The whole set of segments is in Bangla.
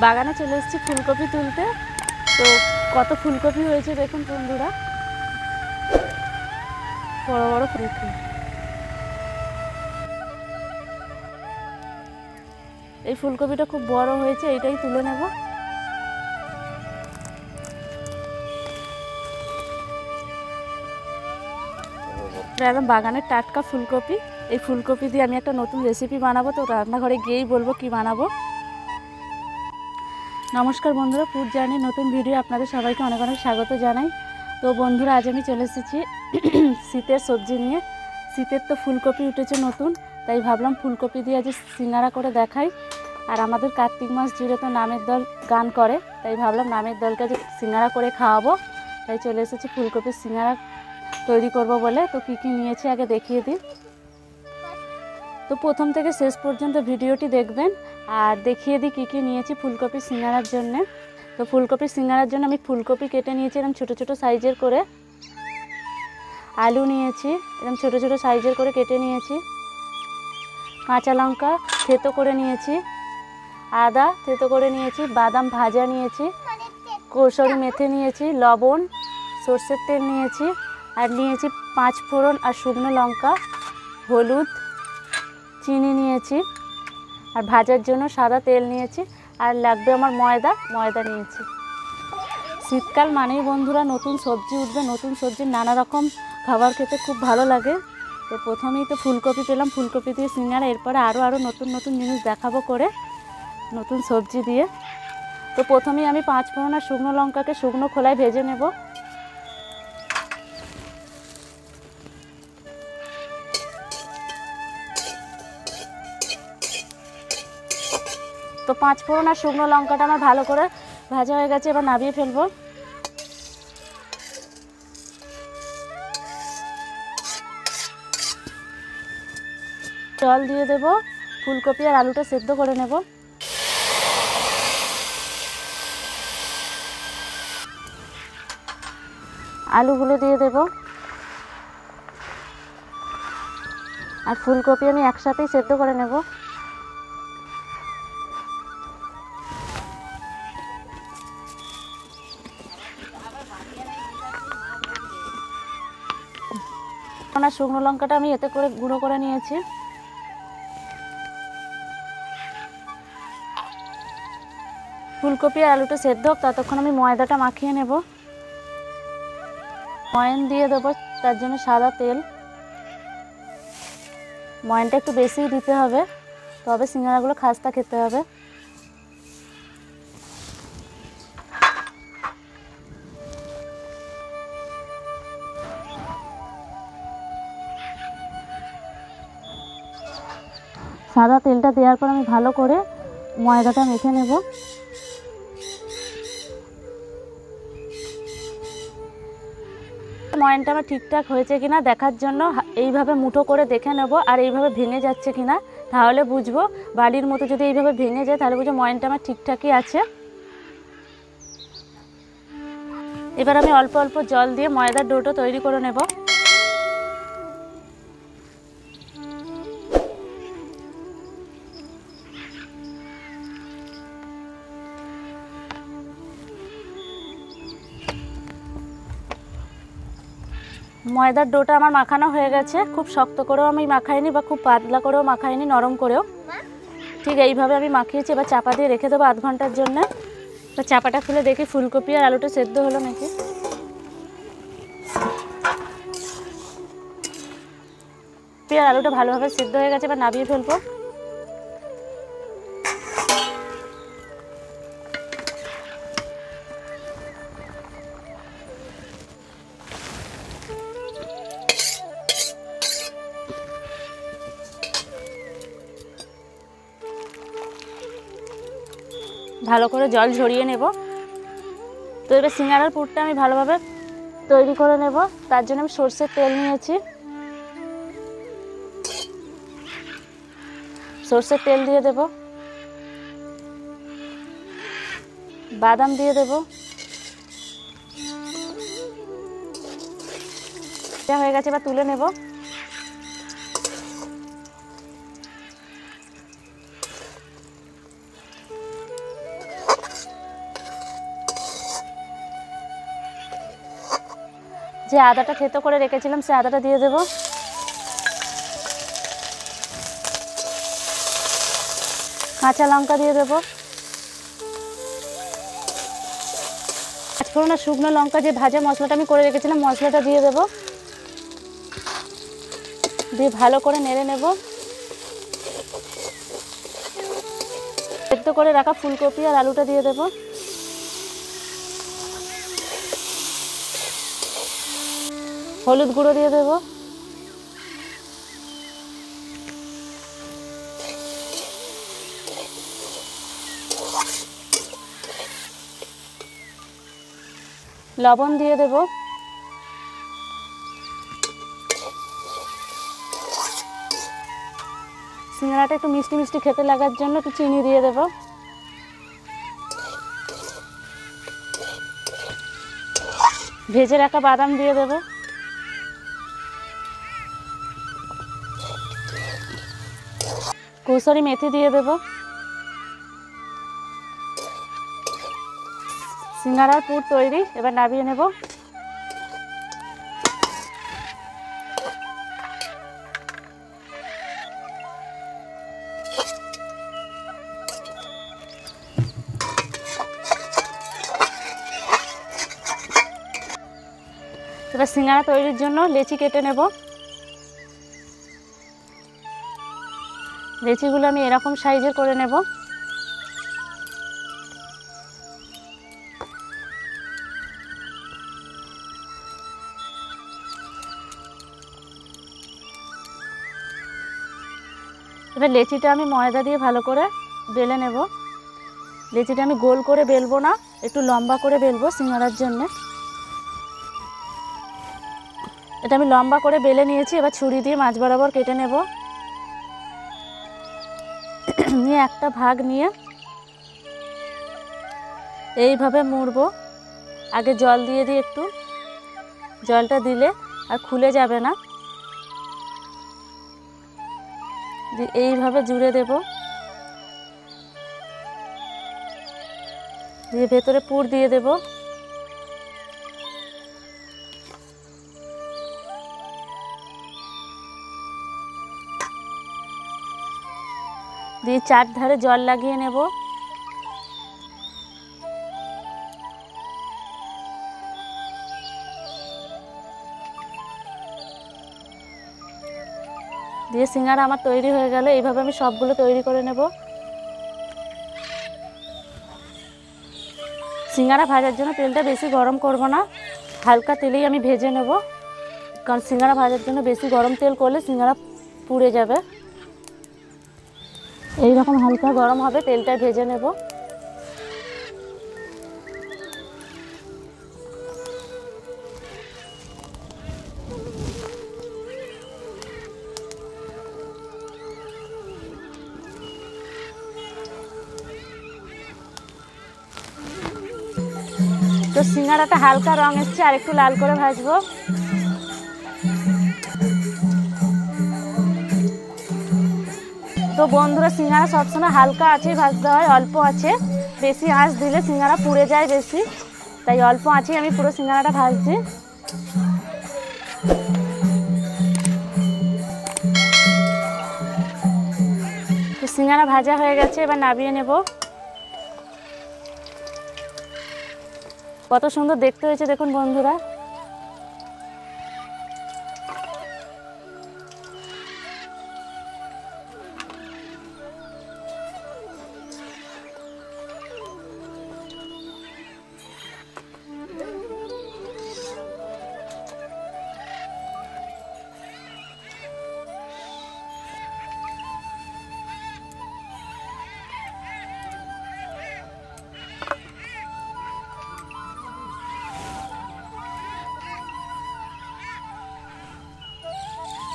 বাগানে চলে এসেছি ফুলকপি তুলতে। তো কত ফুলকপি হয়েছে দেখুন বন্ধুরা, বড় বড় ফুলকপি। এই ফুলকপিটা খুব বড় হয়েছে, এইটাই তুলে নেব। একদম বাগানের টাটকা ফুলকপি। এই ফুলকপি দিয়ে আমি একটা নতুন রেসিপি বানাবো, তো রান্নাঘরে গিয়েই বলবো কি বানাবো। নমস্কার বন্ধুরা, ফুড জার্নির নতুন ভিডিও আপনাদের সবাইকে অনেক অনেক স্বাগত জানাই। তো বন্ধুরা, আজ আমি চলে এসেছি শীতের সবজি নিয়ে। শীতের তো ফুলকপি উঠেছে নতুন, তাই ভাবলাম ফুলকপি দিয়ে আজ সিঙ্গারা করে দেখাই। আর আমাদের কার্তিক মাস জুড়ে তো নামের দল গান করে, তাই ভাবলাম নামের দলকে যে সিঙ্গারা করে খাওয়াবো, তাই চলে এসেছি ফুলকপির সিঙ্গারা তৈরি করব বলে। তো কী কী নিয়েছি আগে দেখিয়ে দিই। তো প্রথম থেকে শেষ পর্যন্ত ভিডিওটি দেখবেন আর দেখিয়ে দিই কী কী নিয়েছি ফুলকপির সিঙ্গারার জন্য। তো ফুলকপির সিঙ্গারার জন্য আমি ফুলকপি কেটে নিয়েছি এরকম ছোটো ছোটো সাইজের করে। আলু নিয়েছি এরকম ছোটো ছোটো সাইজের করে কেটে নিয়েছি। কাঁচা লঙ্কা থেতো করে নিয়েছি, আদা থেতো করে নিয়েছি, বাদাম ভাজা নিয়েছি, কসুরি মেথি নিয়েছি, লবণ, সর্ষের তেল নিয়েছি, আর নিয়েছি 5 ফোড়ন আর শুকনো লঙ্কা, হলুদ, চিনি নিয়েছি, আর ভাজার জন্য সাদা তেল নিয়েছি, আর লাগবে আমার ময়দা নিয়েছি। শীতকাল মানেই বন্ধুরা নতুন সবজি উঠবে, নতুন সবজির নানা রকম খাবার খেতে খুব ভালো লাগে। তো প্রথমেই তো ফুলকপি পেলাম, ফুলকপি দিয়ে সিঙ্গারা, এরপরে আরও নতুন নতুন জিনিস দেখাবো করে নতুন সবজি দিয়ে। তো প্রথমেই আমি 5 ফোড়ন আর শুকনো লঙ্কাকে শুকনো খোলায় ভেজে নেব। তো 5 ফোড়ন আর শুকনো লঙ্কাটা আমার ভালো করে ভাজা হয়ে গেছে, এবার নামিয়ে ফেলবো। জল দিয়ে দেব, ফুলকপি আর আলুটা সেদ্ধ করে নেব। আলুগুলো দিয়ে দেব আর ফুলকপি আমি একসাথেই সেদ্ধ করে নেব। শুকনো লঙ্কাটা আমি এতে করে গুঁড়ো করে নিয়েছি। ফুলকপি আর আলুটা সেদ্ধ হোক, ততক্ষণ আমি ময়দাটা মাখিয়ে নেব। ময়ান দিয়ে দেবো, তার জন্য সাদা তেল। ময়ানটা একটু বেশিই দিতে হবে, তবে সিঙ্গারাগুলো খাস্তা খেতে হবে। সাদা তেলটা দেওয়ার পর আমি ভালো করে ময়দাটা মেখে নেব। ময়ানটা আমার ঠিকঠাক হয়েছে কিনা দেখার জন্য এইভাবে মুঠো করে দেখে নেব, আর এইভাবে ভেঙে যাচ্ছে কিনা তাহলে বুঝবো। বালির মতো যদি এইভাবে ভেঙে যায় তাহলে বুঝবো ময়ানটা আমার ঠিকঠাকই আছে। এবার আমি অল্প অল্প জল দিয়ে ময়দার ডোটা তৈরি করে নেব। ময়দার ডোটা আমার মাখানো হয়ে গেছে। খুব শক্ত করেও আমি মাখাইনি বা খুব পাতলা করেও মাখাইনি, নরম করেও, ঠিক এইভাবে আমি মাখিয়েছি। এবার চাপা দিয়ে রেখে দেবো 1/2 ঘন্টার জন্য। এবার চাপাটা খুলে দেখি ফুলকপি আর আলুটা সেদ্ধ হলো নাকি। ফুলকপি আর আলুটা ভালোভাবে সেদ্ধ হয়ে গেছে, এবার নামিয়ে ফেলবো। ভালো করে জল ঝরিয়ে নেব। তো এবার সিঙ্গারার পুরটা আমি ভালোভাবে তৈরি করে নেব। তার জন্য আমি সর্ষের তেল নিয়েছি, সর্ষের তেল দিয়ে দেব, বাদাম দিয়ে দেব, হয়ে গেছে, এবার তুলে নেব। যে আদাটা থেতো করে রেখেছিলাম সে আদাটা দিয়ে দেব। কাঁচা লঙ্কা দিয়ে দেব। পাঁচফোড়ন আর শুকনো লঙ্কা যে ভাজা মশলাটা আমি করে রেখেছিলাম মশলাটা দিয়ে দেব। দিয়ে ভালো করে নেড়ে নেব। সেদ্ধ করে রাখা ফুলকপি আর আলুটা দিয়ে দেব। হলুদ গুঁড়ো দিয়ে দেব। লবণ দিয়ে দেব। সিঙ্গারাটা একটু মিষ্টি মিষ্টি খেতে লাগার জন্য একটু চিনি দিয়ে দেব। ভেজে রাখা বাদাম দিয়ে দেব। কসুরি মেথি দিয়ে দেব। সিঙ্গারার পুর তৈরি, এবার নামিয়ে নেব। এবার সিঙ্গারা তৈরির জন্য লেচি কেটে নেব। লেচিগুলো আমি এরকম সাইজের করে নেব। এবার লেচিটা আমি ময়দা দিয়ে ভালো করে বেলে নেব। লেচিটা আমি গোল করে বেলবো না, একটু লম্বা করে বেলবো সিঙ্গারার জন্য। এটা আমি লম্বা করে বেলে নিয়েছি। এবার ছুরি দিয়ে মাঝ বরাবর কেটে নেব। নিয়ে একটা ভাগ নিয়ে এইভাবে মুড়বো। আগে জল দিয়ে দিই, একটু জলটা দিলে আর খুলে যাবে না। এইভাবে জুড়ে দেব। দিয়ে ভেতরে পুর দিয়ে দেব। দিয়ে চারধারে জল লাগিয়ে নেব। দিয়ে সিঙ্গারা আমার তৈরি হয়ে গেল। এইভাবে আমি সবগুলো তৈরি করে নেব। সিঙ্গারা ভাজার জন্য তেলটা বেশি গরম করব না, হালকা তেলেই আমি ভেজে নেব। কারণ সিঙ্গারা ভাজার জন্য বেশি গরম তেল করলে সিঙ্গারা পুড়ে যাবে। এই রকম হালকা গরম হবে, তেলটা ভেজে নেব। তো সিঙ্গারাটা হালকা রং এসছে, আর একটু লাল করে ভাজবো। তো বন্ধুরা, সিঙ্গারা সবসময় হালকা আঁচেই ভাজতে হয়, অল্প আছে। বেশি আঁচ দিলে সিঙ্গারা পুড়ে যায় বেশি, তাই অল্প আঁচেই আমি পুরো সিঙ্গারাটা ভাজছি। তো সিঙ্গারা ভাজা হয়ে গেছে, এবার নামিয়ে নেব। কত সুন্দর দেখতে হয়েছে দেখুন বন্ধুরা।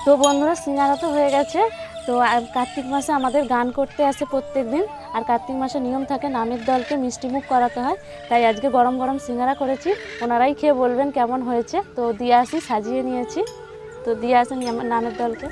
তো বন্ধুরা, সিঙ্গারা তো হয়ে গেছে। তো কার্তিক মাসে আমাদের গান করতে আসে প্রত্যেক দিন, আর কার্তিক মাসে নিয়ম থাকে নামের দলকে মিষ্টি মুখ করাতে হয়। তাই আজকে গরম গরম সিঙ্গারা করেছি, ওনারাই খেয়ে বলবেন কেমন হয়েছে। তো দিয়ে আসি, সাজিয়ে নিয়েছি। তো দিয়ে আসেন নামের দলকে।